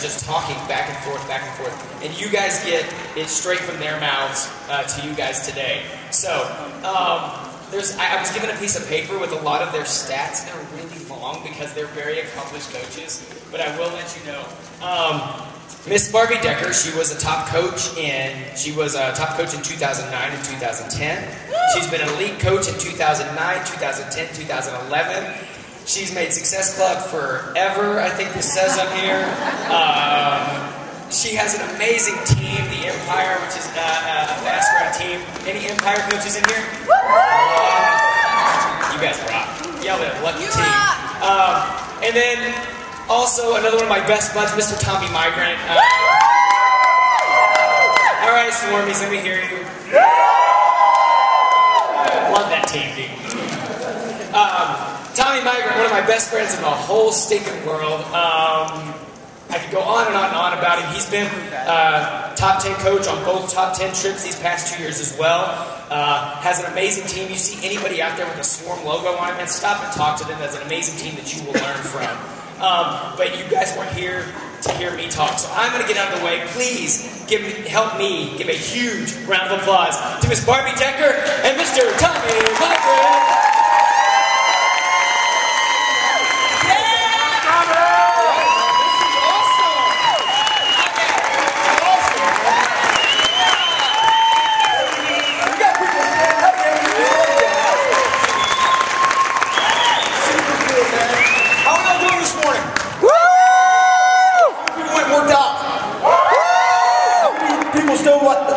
just talking back and forth, and you guys get it straight from their mouths to you guys today. So, I was given a piece of paper with a lot of their stats. They're really long because they're very accomplished coaches, but I will let you know. Miss Barbie Decker, she was a top coach in 2009 and 2010. She's been an elite coach in 2009, 2010, 2011. She's made Success Club forever, I think this says up here. She has an amazing team, the Empire, which is a fast-growing team. Any Empire coaches in here? You guys rock. Y'all have a lucky team. And then also another one of my best buds, Mr. Tommy Mygrant. All right, Swarmies, let me hear you. Love that team, dude. Tommy Mygrant, one of my best friends in the whole stinking world. I could go on and on and on about him. He's been top 10 coach on both top 10 trips these past 2 years as well. Has an amazing team. You see anybody out there with a Swarm logo on it, man, stop and talk to them. That's an amazing team that you will learn from. But you guys weren't here to hear me talk, so I'm going to get out of the way. Please help me give a huge round of applause to Miss Barbie Decker and Mr. Tommy Mygrant.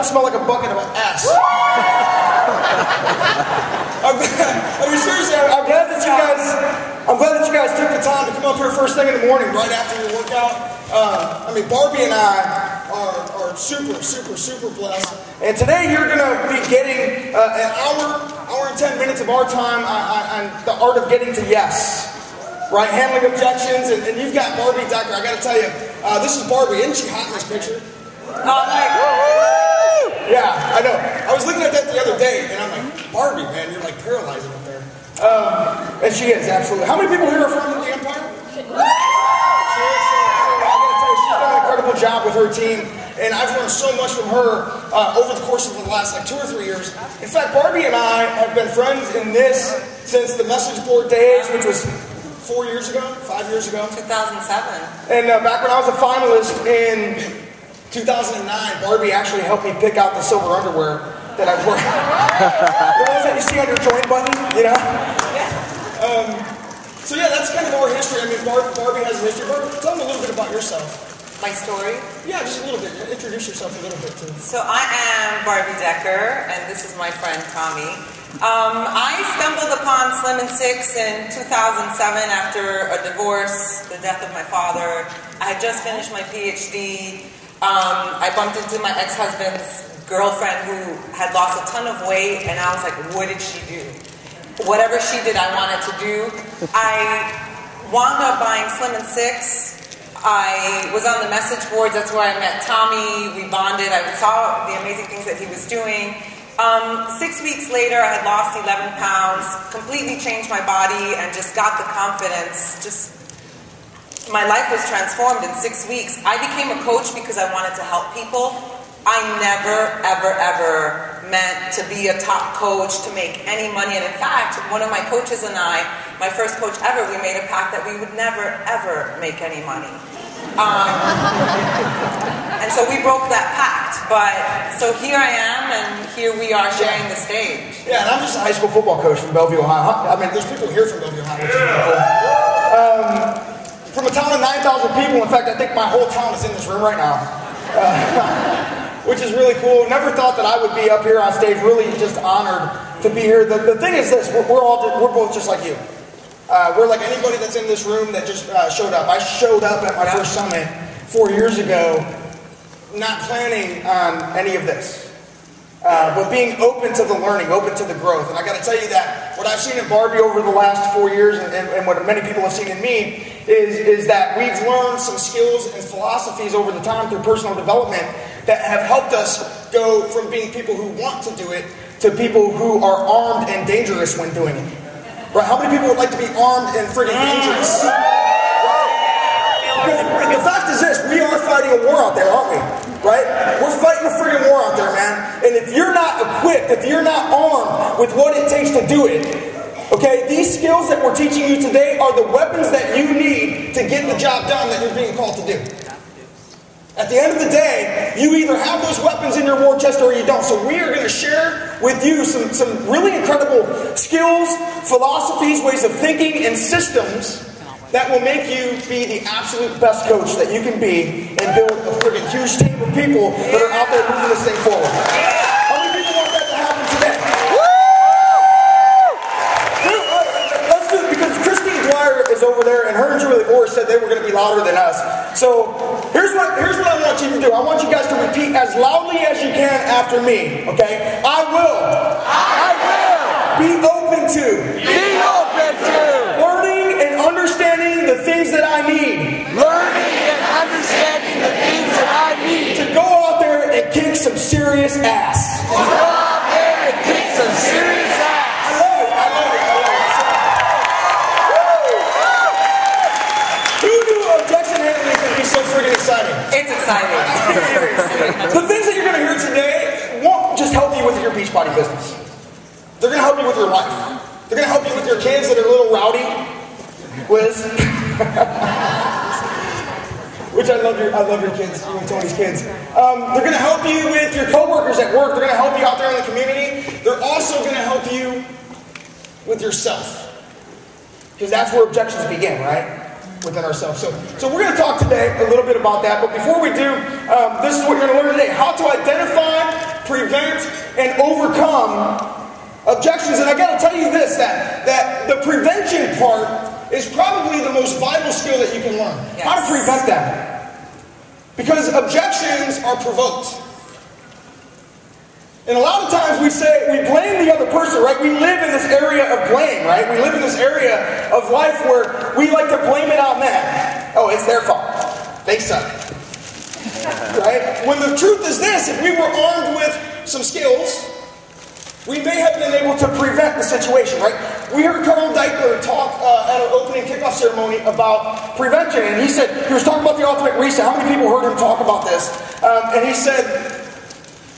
Smell like a bucket of ass. I'm glad that you guys took the time to come up here first thing in the morning, right after your workout. Barbie and I are super blessed. And today you're going to be getting an hour and 10 minutes of our time on the art of getting to yes. Right, handling objections, and you've got Barbie Decker. I got to tell you, this is Barbie. Isn't she hot in this picture? Yeah, I know. I was looking at that the other day, and I'm like, Barbie, man, you're like paralyzing up there. And she is, absolutely. How many people here are from the Empire? I gotta tell you, she's done an incredible job with her team, and I've learned so much from her over the course of the last 2 or 3 years. In fact, Barbie and I have been friends in this since the message board days, which was 4 years ago, 5 years ago. 2007. And back when I was a finalist in 2009, Barbie actually helped me pick out the silver underwear that I wore. The ones that you see on your join button, you know? So yeah, that's kind of our history. Barbie has a history. Barbie, tell me a little bit about yourself. My story? Yeah, just a little bit. Introduce yourself a little bit too. So I am Barbie Decker, and this is my friend Tommy. I stumbled upon Slim and Six in 2007 after a divorce, the death of my father. I had just finished my PhD. I bumped into my ex-husband's girlfriend who had lost a ton of weight, and I was like, what did she do? Whatever she did, I wanted to do. I wound up buying Slim and Six. I was on the message boards. That's where I met Tommy. We bonded. I saw the amazing things that he was doing. 6 weeks later, I had lost 11 pounds, completely changed my body, and just got the confidence. My life was transformed in 6 weeks. I became a coach because I wanted to help people. I never, ever meant to be a top coach, to make any money. And in fact, one of my coaches and I, my first coach ever, we made a pact that we would never, ever make any money. And so we broke that pact. So here I am, and here we are sharing the stage. Yeah, and I'm just a high school football coach from Bellevue, Ohio. There's people here from Bellevue, Ohio, which is really cool. From a town of 9,000 people, in fact, I think my whole town is in this room right now, which is really cool. Never thought that I would be up here on stage. Really, just honored to be here. The thing is this: we're both just like you. We're like anybody that's in this room that just showed up. I showed up at my first summit 4 years ago, not planning on any of this. But being open to the learning, open to the growth. And I got to tell you that what I've seen in Barbie over the last 4 years, and what many people have seen in me, is that we've learned some skills and philosophies over the time through personal development that have helped us go from being people who want to do it to people who are armed and dangerous when doing it. Right? How many people would like to be armed and friggin' dangerous? Right? The fact is this: we are if you're not armed with what it takes to do it, okay, these skills that we're teaching you today are the weapons that you need to get the job done that you're being called to do. At the end of the day, you either have those weapons in your war chest or you don't. So we are going to share with you some really incredible skills, philosophies, ways of thinking, and systems that will make you be the absolute best coach that you can be and build a friggin' huge team of people that are out there moving this thing forward. How many people want that to happen today? Let's do it, because Christine Dwyer is over there, and her and Julie Orr said they were going to be louder than us. So here's what I want you to do. I want you guys to repeat as loudly as you can after me, okay? I will be open to learning and understanding the things that I need. To go out there and kick some serious ass. I love it. Who knew objection handling could be so friggin' exciting? It's exciting. Seriously. The things that you're going to hear today won't just help you with your Beachbody business. They're going to help you with your life. They're going to help you with your kids that are a little rowdy. Liz. Which I love your kids, you and Tony's kids. They're going to help you with your coworkers at work. They're going to help you out there in the community. They're also going to help you with yourself. Because that's where objections begin, right? Within ourselves. So we're going to talk today a little bit about that. But before we do, this is what you're going to learn today. How to identify, prevent, and overcome objections. And I got to tell you this, that the prevention part is probably the most vital skill that you can learn. Yes. How to prevent them. Because objections are provoked. And a lot of times we blame the other person, right? We live in this area of blame, right? We live in this area of life where we like to blame it on them. Oh, it's their fault. They suck. Right? When the truth is this, if we were armed with some skills, we may have been able to prevent the situation, right? We heard Carl Deichler talk at our opening kickoff ceremony about prevention, and he was talking about the ultimate reset. How many people heard him talk about this? And he said,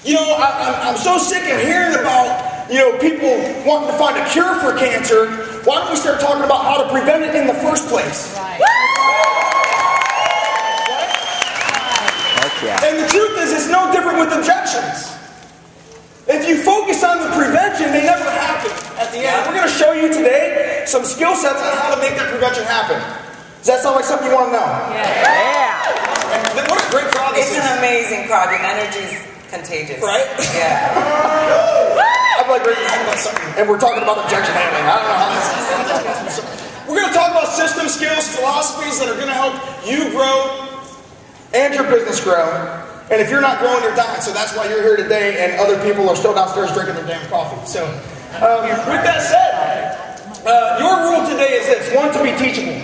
I'm so sick of hearing about, people wanting to find a cure for cancer. Why don't we start talking about how to prevent it in the first place? Right. Yeah. And the truth is, it's no different with objections. If you focus on the prevention, they never happen at the end. We're going to show you today some skill sets on how to make that prevention happen. Does that sound like something you want to know? Yeah. What a great crowd this is. It's an amazing crowd. Your energy is contagious. Right? Yeah. I'm like ready to talk about something. And we're talking about objection handling. I don't know how this is. We're going to talk about system skills, philosophies that are going to help you grow and your business grow. And if you're not growing, you're dying. So that's why you're here today, and other people are still downstairs drinking their damn coffee. So, with that said, your rule today is this: one, to be teachable,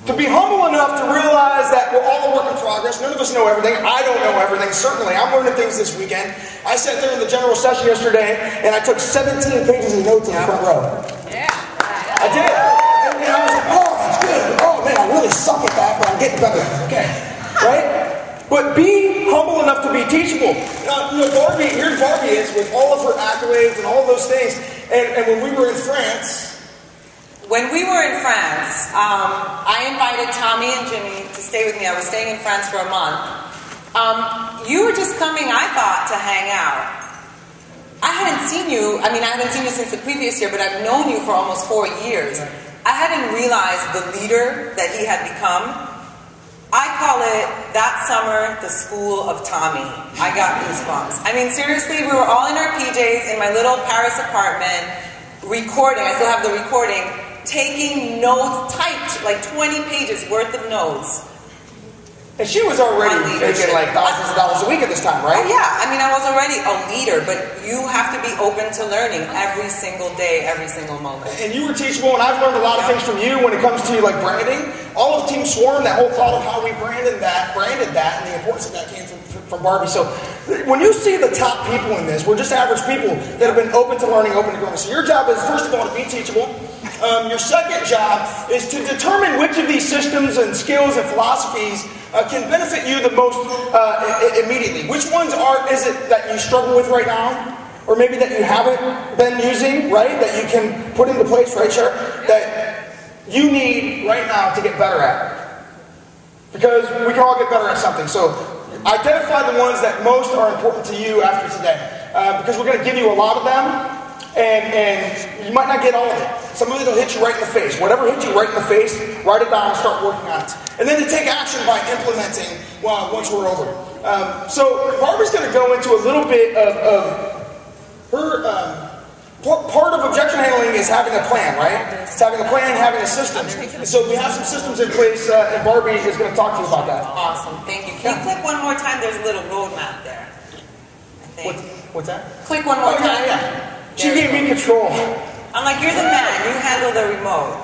to be humble enough to realize that we're all a work in progress. None of us know everything. I don't know everything. Certainly, I'm learning things this weekend. I sat there in the general session yesterday, and I took 17 pages of notes in the front row. Yeah, I did. And I was like, oh, that's good. Oh man, I really suck at that, but I'm getting better. Okay, right? But be humble enough to be teachable. Barbie, here Barbie is with all of her accolades and all those things. And when we were in France... I invited Tommy and Jimmy to stay with me. I was staying in France for a month. You were just coming, I thought, to hang out. I hadn't seen you since the previous year, but I've known you for almost 4 years. I hadn't realized the leader that he had become. I call it, that summer, the school of Tommy. I got goosebumps. I mean, seriously, we were all in our PJs in my little Paris apartment, recording, I still have the recording, taking notes, typed like 20 pages worth of notes. And she was already making like thousands of dollars a week at this time, right? Oh yeah, I mean, I was already a leader, but you have to be open to learning every single day, every single moment. And you were teachable, and I've learned a lot of things from you when it comes to like branding. All of Team Swarm, that whole thought of how we branded that, and the importance of that came from Barbie. So when you see the top people in this, we're just average people that have been open to learning, open to growing. So your job is, first of all, to be teachable. Your second job is to determine which of these systems and skills and philosophies can benefit you the most immediately. Which ones is it that you struggle with right now? or maybe that you haven't been using, right? That you can put into place, right, Cher? That you need right now to get better at. Because we can all get better at something. So identify the ones that most are important to you after today. Because we're going to give you a lot of them, and you might not get all of it. Some of it will hit you right in the face. Whatever hits you right in the face, write it down and start working on it. And then to take action by implementing once we're over. So Barbie's going to go into a little bit of her... part of objection handling is having a plan, right? It's having a plan, having a system. And so we have some systems in place, and Barbie is going to talk to you about that. Awesome, thank you. Can you click one more time? There's a little roadmap there, I think. What's that? Click one more time. Yeah. She gave me control. I'm like, you're the man. You handle the remote.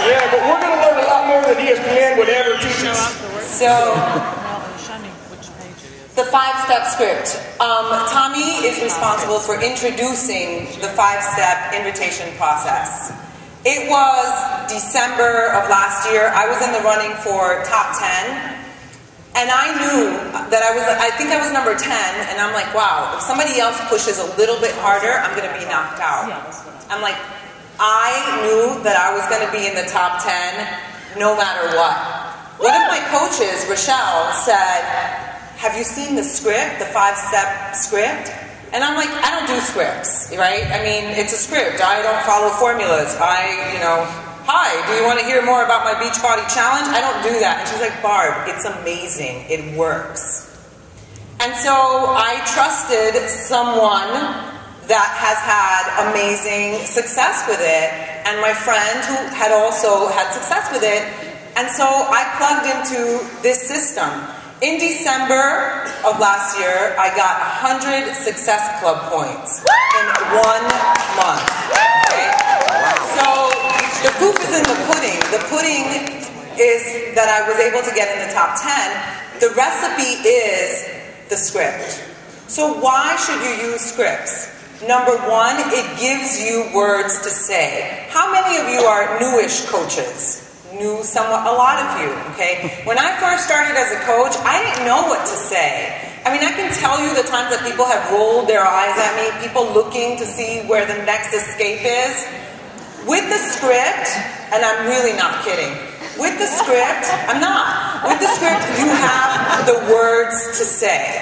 Yeah, but we're going to learn a lot more than ESPN would ever teach us. So, the 5-step script. Tommy is responsible for introducing the 5-step invitation process. It was December of last year. I was in the running for top 10. And I knew that I think I was number 10, and I'm like, wow, if somebody else pushes a little bit harder, I'm going to be knocked out. I'm like, I knew that I was going to be in the top 10 no matter what. One of my coaches, Rochelle, said, have you seen the script, the 5-step script? And I'm like, I don't do scripts, right? I mean, it's a script. I don't follow formulas. Hi, do you want to hear more about my BeachBody challenge? I don't do that. And she's like, Barb, it's amazing. It works. And so I trusted someone that has had amazing success with it, and my friend who had also had success with it. And so I plugged into this system. In December of last year, I got 100 Success Club points in 1 month. Okay? So the proof is in the pudding. The pudding is that I was able to get in the top 10. The recipe is the script. So why should you use scripts? Number 1, it gives you words to say. How many of you are newish coaches? New somewhat, a lot of you, okay? When I first started as a coach, I didn't know what to say. I mean, I can tell you the times that people have rolled their eyes at me, people looking to see where the next escape is. With the script, and I'm really not kidding, with the script, I'm not. With the script, you have the words to say.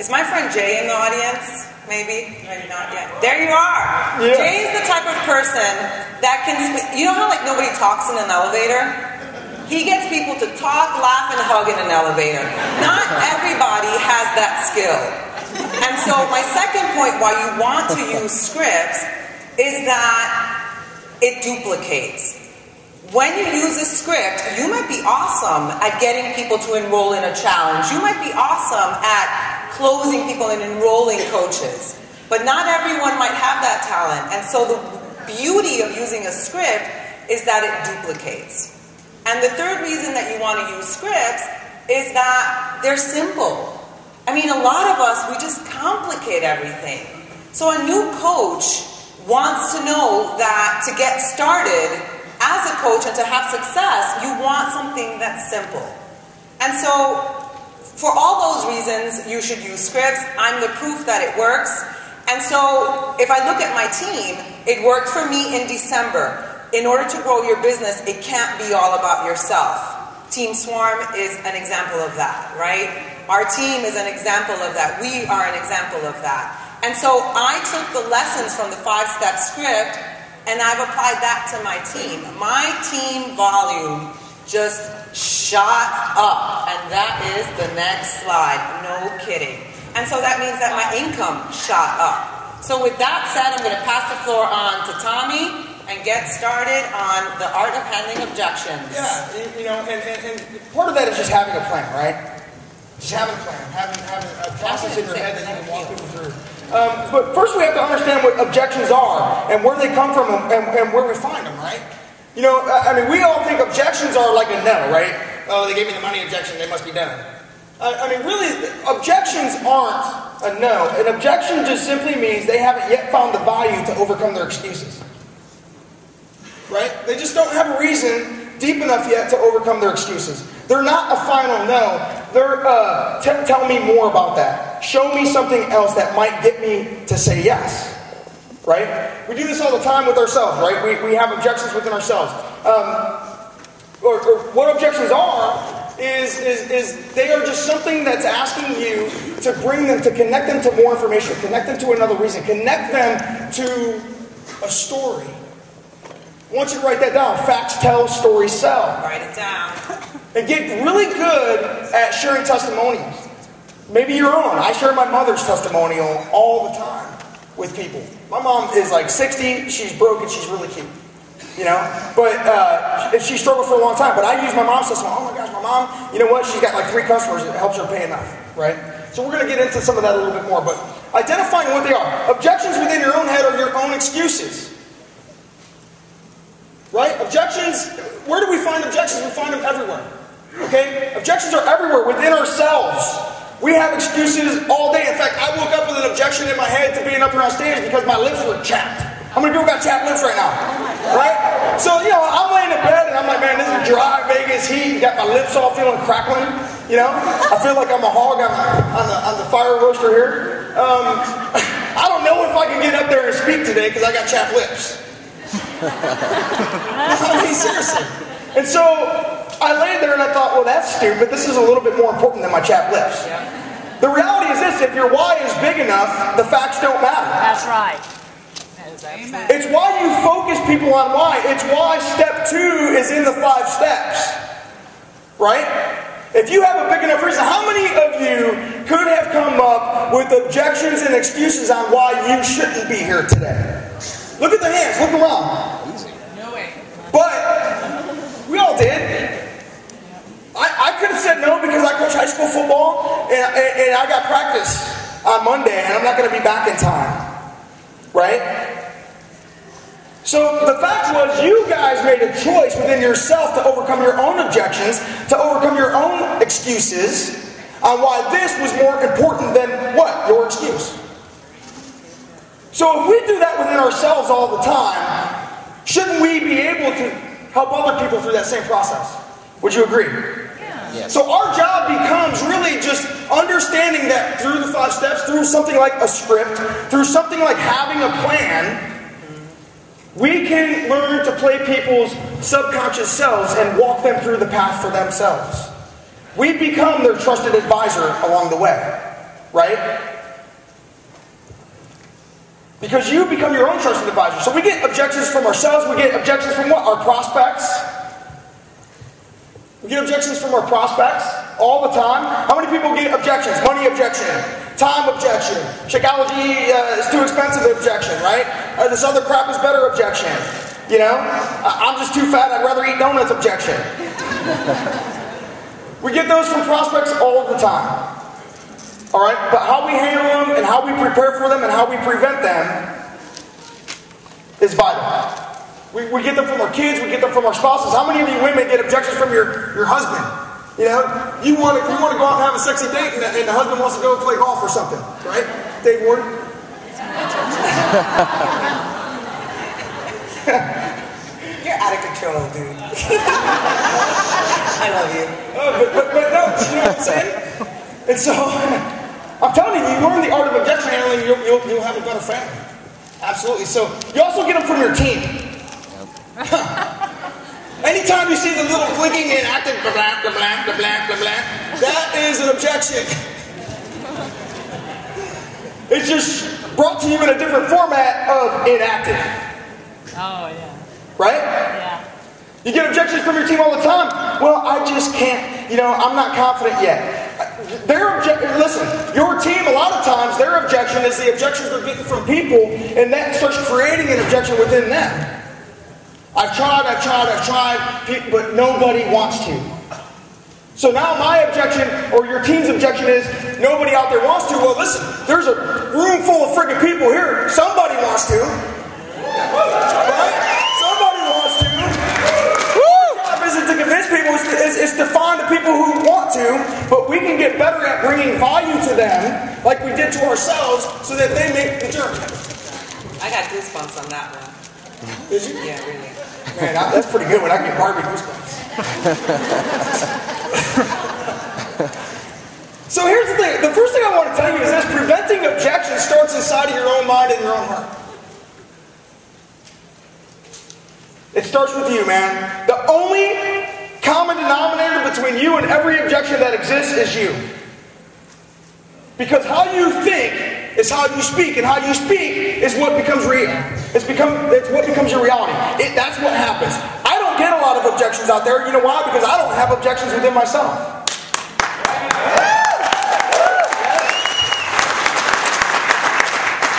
Is my friend Jay in the audience? Maybe? Maybe not yet. There you are. Yeah. Jay is the type of person that can, you know how like nobody talks in an elevator? He gets people to talk, laugh, and hug in an elevator. Not everybody has that skill. And so my second point why you want to use scripts is that it duplicates. When you use a script, you might be awesome at getting people to enroll in a challenge. You might be awesome at closing people and enrolling coaches. But not everyone might have that talent. And so the beauty of using a script is that it duplicates. And the third reason that you want to use scripts is that they're simple. I mean, a lot of us, we just complicate everything. So a new coach wants to know that to get started as a coach and to have success, you want something that's simple. And so for all those reasons, you should use scripts. I'm the proof that it works. And so if I look at my team, it worked for me in December. In order to grow your business, it can't be all about yourself. Team Swarm is an example of that, right? Our team is an example of that. We are an example of that. And so I took the lessons from the 5-step script and I've applied that to my team. My team volume just shot up, and that is the next slide. No kidding. And so that means that my income shot up. So with that said, I'm going to pass the floor on to Tommy and get started on the art of handling objections. Yeah, and part of that is just having a plan, right? Just having a plan, having a process in your head that you can walk people through. But first we have to understand what objections are and where they come from and where we find them, right? You know, I mean, we all think objections are like a no, right? Oh, they gave me the money objection, they must be done. I mean, really, objections aren't a no. An objection just simply means they haven't yet found the value to overcome their excuses. Right? They just don't have a reason deep enough yet to overcome their excuses. They're not a final no. Tell me more about that. Show me something else that might get me to say yes. Right? We do this all the time with ourselves, right? We have objections within ourselves. Or what objections are is they are just something that's asking you to bring them, to connect them to more information, connect them to another reason, connect them to a story. I want you to write that down. Facts tell, stories sell. Write it down. And get really good at sharing testimonials. Maybe your own. I share my mother's testimonial all the time with people. My mom is like 60. She's broken. She's really cute. You know? But she struggled for a long time. But I use my mom's testimony. Oh my gosh, my mom, you know what? She's got like 3 customers. It helps her pay enough. Right? So we're going to get into some of that a little bit more. But identifying what they are. Objections within your own head are your own excuses. Right? Objections, where do we find objections? We find them everywhere. Okay? Objections are everywhere within ourselves. We have excuses all day. In fact, I woke up with an objection in my head to being up here on stage because my lips were chapped. How many people got chapped lips right now? Right? So, you know, I'm laying in bed and I'm like, man, this is dry Vegas heat. Got my lips all feeling crackling. You know? I feel like I'm a hog on the fire roaster here. I don't know if I can get up there and speak today because I got chapped lips. I mean, seriously. And so I laid there and I thought, well, that's stupid. This is a little bit more important than my chapped lips. Yeah. The reality is this: if your why is big enough, the facts don't matter. That's right. It's why you focus people on why. It's why step 2 is in the 5 steps. Right? If you have a big enough reason, how many of you could have come up with objections and excuses on why you shouldn't be here today? Look at the hands. Look around. No way. But we all did. I could have said no because I coach high school football and I got practice on Monday and I'm not going to be back in time. Right? So the fact was you guys made a choice within yourself to overcome your own objections, to overcome your own excuses on why this was more important than what? Your excuse. So if we do that within ourselves all the time, shouldn't we be able to help other people through that same process? Would you agree? Yeah. Yes. So our job becomes really just understanding that through the 5 steps, through something like a script, through something like having a plan, we can learn to play people's subconscious selves and walk them through the path for themselves. We become their trusted advisor along the way. Right? Because you become your own trusted advisor. So we get objections from ourselves. We get objections from what? Our prospects. We get objections from our prospects all the time. How many people get objections? Money objection. Time objection. Shakeology is too expensive objection, right? This other crap is better objection. You know? I'm just too fat. I'd rather eat donuts objection. We get those from prospects all the time. Alright, but how we handle them and how we prepare for them and how we prevent them is vital. We get them from our kids, we get them from our spouses. How many of you women get objections from your husband? You know, you want to go out and have a sexy date and the husband wants to go play golf or something, right? Dave Ward? You're out of control, dude. I love you. But no, you know what I'm saying? And so, I'm telling you, you learn the art of objection handling, you'll have a better family. Absolutely. So, you also get them from your team. Anytime you see the little clicking inactive, blah, blah, blah, blah, blah, blah, blah, that is an objection. It's just brought to you in a different format of inactive. Oh, yeah. Right? Yeah. You get objections from your team all the time. Well, I just can't, I'm not confident yet. Listen, your team, a lot of times, their objection is the objections they're getting from people, and that starts creating an objection within them. I've tried, but nobody wants to. So now my objection, or your team's objection is, nobody out there wants to. Well, listen, there's a room full of friggin' people here. Somebody wants to. Right? Somebody wants to. Our job isn't to convince people, it's to find the people who want to, but we can get better at bringing value to them, like we did to ourselves, so that they make the journey. I got goosebumps on that one. Did you? Yeah, really. Man, that's pretty good when I get Barbie goosebumps. So here's the thing. The first thing I want to tell you is this. Preventing objections starts inside of your own mind and your own heart. It starts with you, man. The only common denominator between you and every objection that exists is you. Because how you think is how you speak, and how you speak is what becomes real. It's what becomes your reality. That's what happens. I don't get a lot of objections out there. You know why? Because I don't have objections within myself.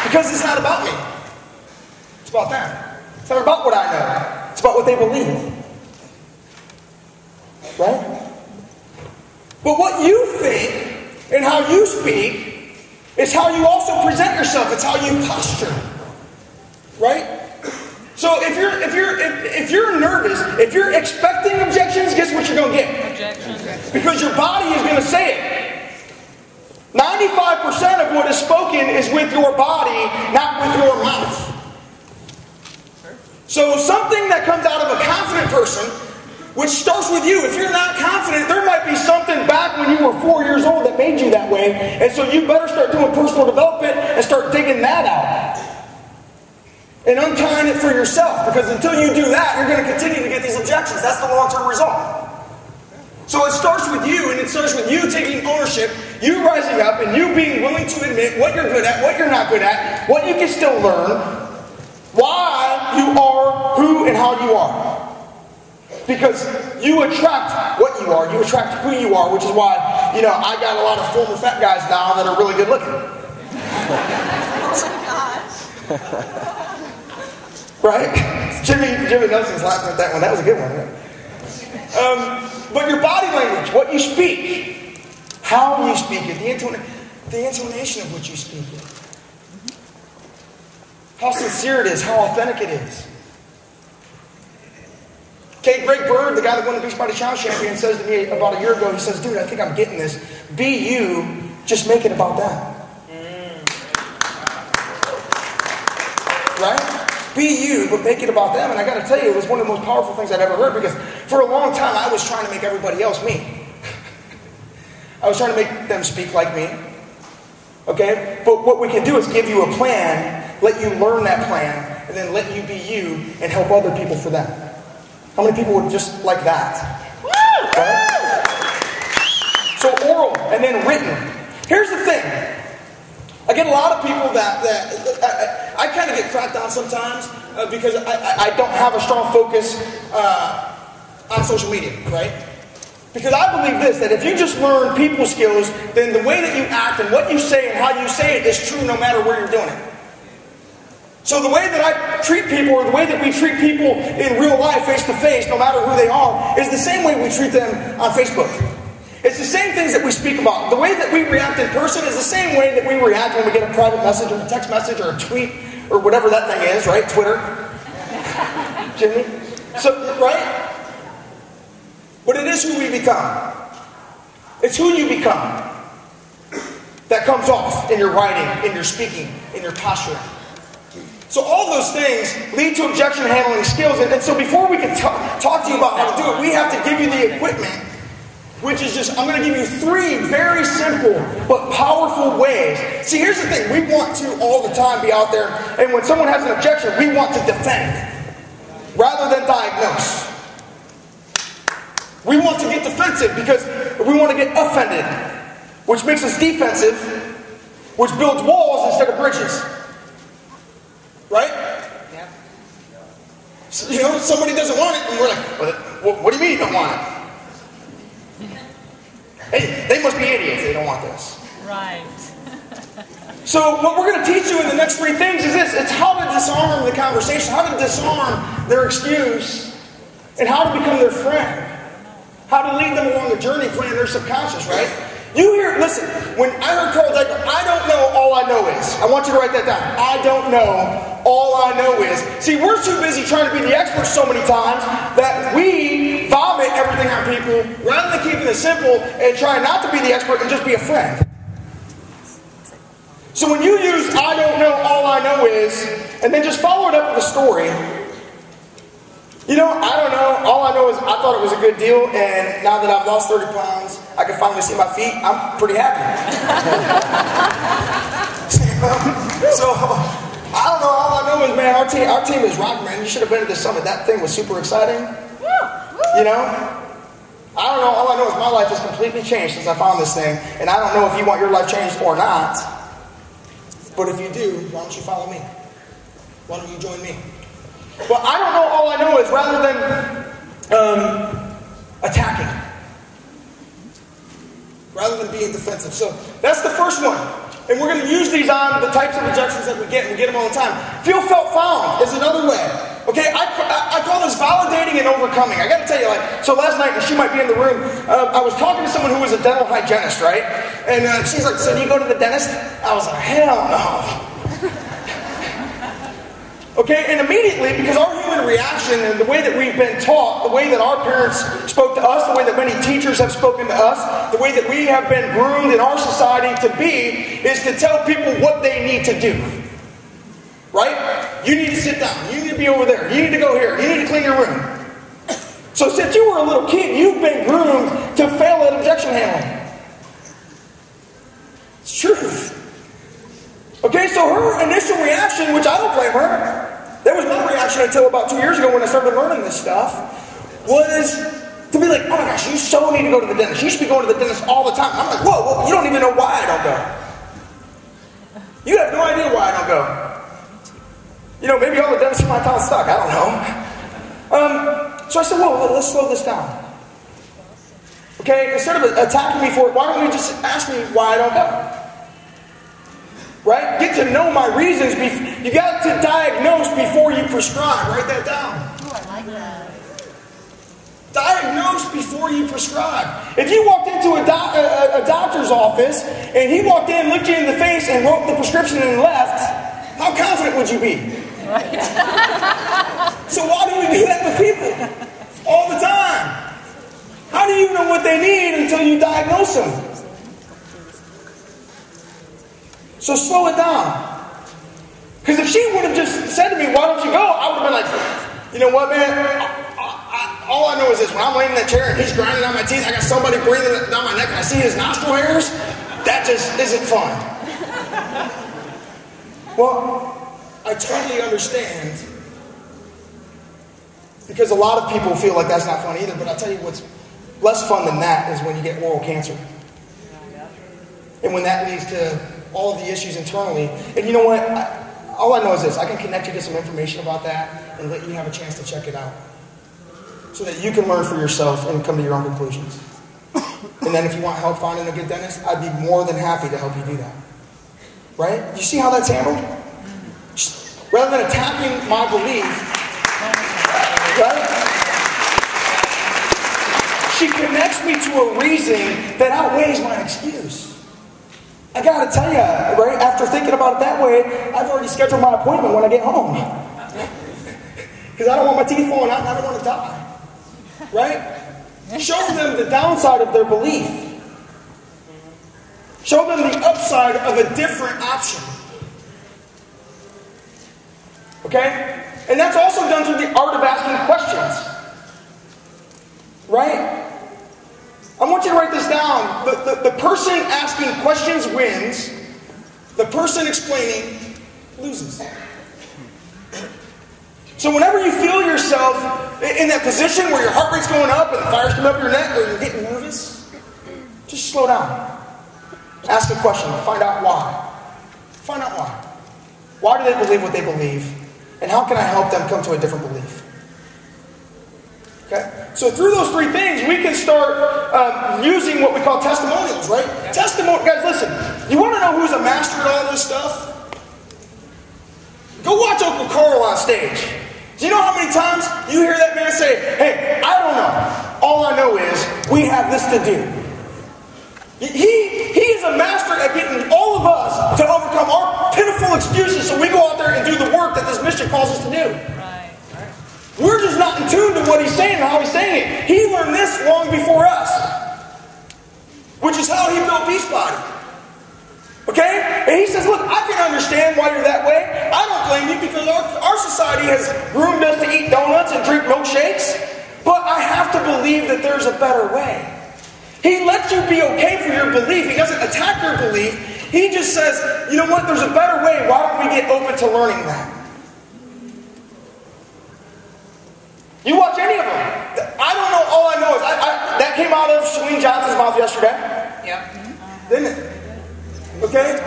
Because it's not about me. It's about them. It's not about what I know. It's about what they believe. Right? But what you think and how you speak is how you also present yourself. It's how you posture. Right? So if you're nervous, if you're expecting objections, guess what you're going to get? Objections. Because your body is going to say it. 95% of what is spoken is with your body, not with your mouth. So something that comes out of a confident person, which starts with you. If you're not confident, there might be something back when you were 4 years old that made you that way. And so you better start doing personal development and start digging that out. And untying it for yourself. Because until you do that, you're going to continue to get these objections. That's the long-term result. So it starts with you, and it starts with you taking ownership, you rising up, and you being willing to admit what you're good at, what you're not good at, what you can still learn, why you are who and how you are. Because you attract what you are. You attract who you are, which is why, I got a lot of former fat guys now that are really good looking. Oh my gosh. Right? Jimmy Nelson's laughing at that one. That was a good one. Right? But your body language, what you speak, how you speak it, the intonation of what you speak it. How sincere it is, how authentic it is. Okay, Greg Bird, the guy that won the BeachBody Challenge champion, says to me about a year ago, he says, dude, I think I'm getting this. Be you, just make it about them. Right? Be you, but make it about them. And I got to tell you, it was one of the most powerful things I'd ever heard, because for a long time I was trying to make everybody else me. I was trying to make them speak like me. Okay? But what we can do is give you a plan, let you learn that plan, and then let you be you and help other people for them. How many people would just like that? Right? So oral and then written. Here's the thing. I get a lot of people that I kind of get cracked on sometimes because I don't have a strong focus on social media, right? Because I believe this, that if you just learn people skills, then the way that you act and what you say and how you say it is true no matter where you're doing it. So the way that I treat people, or the way that we treat people in real life, face to face, no matter who they are, is the same way we treat them on Facebook. It's the same things that we speak about. The way that we react in person is the same way that we react when we get a private message or a text message or a tweet or whatever that thing is, right? Twitter. Jimmy? So, right? But it is who we become. It's who you become that comes off in your writing, in your speaking, in your posturing. So all those things lead to objection handling skills. And so before we can talk to you about how to do it, we have to give you the equipment, which is just, I'm going to give you 3 very simple but powerful ways. See, here's the thing. We want to all the time be out there, and when someone has an objection, we want to defend rather than diagnose. We want to get defensive because we want to get offended, which makes us defensive, which builds walls instead of bridges. Right? Yeah. So, somebody doesn't want it, and we're like, well, what do you mean you don't want it? Hey, they must be idiots. They don't want this. Right. So what we're going to teach you in the next 3 things is this. It's how to disarm the conversation, how to disarm their excuse, and how to become their friend. How to lead them along the journey playing their subconscious, right? You hear, listen, when I heard Carl Decker, I don't know, all I know is. I want you to write that down. I don't know, all I know is. See, we're too busy trying to be the experts so many times that we vomit everything on people rather than keeping it simple and trying not to be the expert and just be a friend. So when you use I don't know, all I know is, and then just follow it up with a story. I don't know, all I know is I thought it was a good deal, and now that I've lost 30 pounds, I can finally see my feet, I'm pretty happy. So, I don't know, all I know is, man, our team is rocking, man. You should have been at this summit. That thing was super exciting. You know? I don't know, all I know is my life has completely changed since I found this thing. And I don't know if you want your life changed or not. But if you do, why don't you follow me? Why don't you join me? Well, I don't know, all I know is rather than attacking, rather than being defensive. So that's the first one. And we're going to use these on the types of objections that we get, and we get them all the time. Feel, felt, found is another way. Okay, I call this validating and overcoming. I got to tell you, so last night, and she might be in the room, I was talking to someone who was a dental hygienist, right? And she's like, so do you go to the dentist? I was like, hell no. Okay, and immediately, because our human reaction and the way that we've been taught, the way that our parents spoke to us, the way that many teachers have spoken to us, the way that we have been groomed in our society to be, is to tell people what they need to do. Right? You need to sit down. You need to be over there. You need to go here. You need to clean your room. So since you were a little kid, you've been groomed to fail at objection handling. It's truth. Okay, so her initial reaction, which I don't blame her, that was my reaction until about 2 years ago when I started learning this stuff, was to be like, oh my gosh, you so need to go to the dentist. You should be going to the dentist all the time. I'm like, whoa, well, you don't even know why I don't go. You have no idea why I don't go. You know, maybe all the dentists in my town suck. I don't know. So I said, whoa, let's slow this down. Okay, instead of attacking me for it, why don't you just ask me why I don't go? Right? Get to know my reasons. You got to diagnose before you prescribe. Write that down. Oh, I like that. Diagnose before you prescribe. If you walked into a doctor's office and he walked in, looked you in the face, and wrote the prescription and left, how confident would you be? Right. So why do we do that with people? All the time. How do you know what they need until you diagnose them? So slow it down. Because if she would have just said to me, why don't you go? I would have been like, you know what, man? All I know is this. When I'm laying in that chair and he's grinding on my teeth, I got somebody breathing down my neck and I see his nostril hairs. That just isn't fun. Well, I totally understand. Because a lot of people feel like that's not fun either. But I'll tell you what's less fun than that is when you get oral cancer. And when that leads to all of the issues internally. And you know what? All I know is this. I can connect you to some information about that and let you have a chance to check it out. So that you can learn for yourself and come to your own conclusions. And then if you want help finding a good dentist, I'd be more than happy to help you do that. Right? You see how that's handled? Rather than attacking my belief, right? She connects me to a reason that outweighs my excuse. I gotta tell you, right, after thinking about it that way, I've already scheduled my appointment when I get home. Because I don't want my teeth falling out and I don't want to die. Right? Show them the downside of their belief. Show them the upside of a different option. Okay? And that's also done through the art of asking questions. Right? I want you to write this down. The person asking questions wins. The person explaining loses. So whenever you feel yourself in that position where your heart rate's going up and the fire's coming up your neck or you're getting nervous, just slow down. Ask a question. Find out why. Find out why. Why do they believe what they believe? And how can I help them come to a different belief? Okay? So through those three things, we can start using what we call testimonials, right? Guys, listen. You want to know who's a master at all this stuff? Go watch Uncle Carl on stage. Do you know how many times you hear that man say, hey, I don't know. All I know is we have this to do. He is a master at getting all of us to overcome our pitiful excuses so we go out there and do the work that this mission calls us to do. Right. We're just not in tune to what he's saying and how he's saying it. He learned this long before us. Which is how he built BeachBody. Okay? And he says, look, I can understand why you're that way. I don't blame you because our society has groomed us to eat donuts and drink milkshakes. But I have to believe that there's a better way. He lets you be okay for your belief. He doesn't attack your belief. He just says, you know what, there's a better way. Why don't we get open to learning that? You watch any of them. I don't know. All I know is that came out of Chalene Johnson's mouth yesterday. Yep. Didn't it? Okay?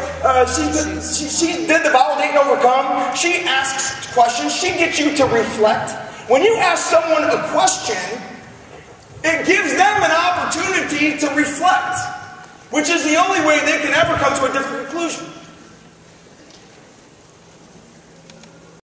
She did the validate and overcome. She asks questions. She gets you to reflect. When you ask someone a question, it gives them an opportunity to reflect, which is the only way they can ever come to a different conclusion.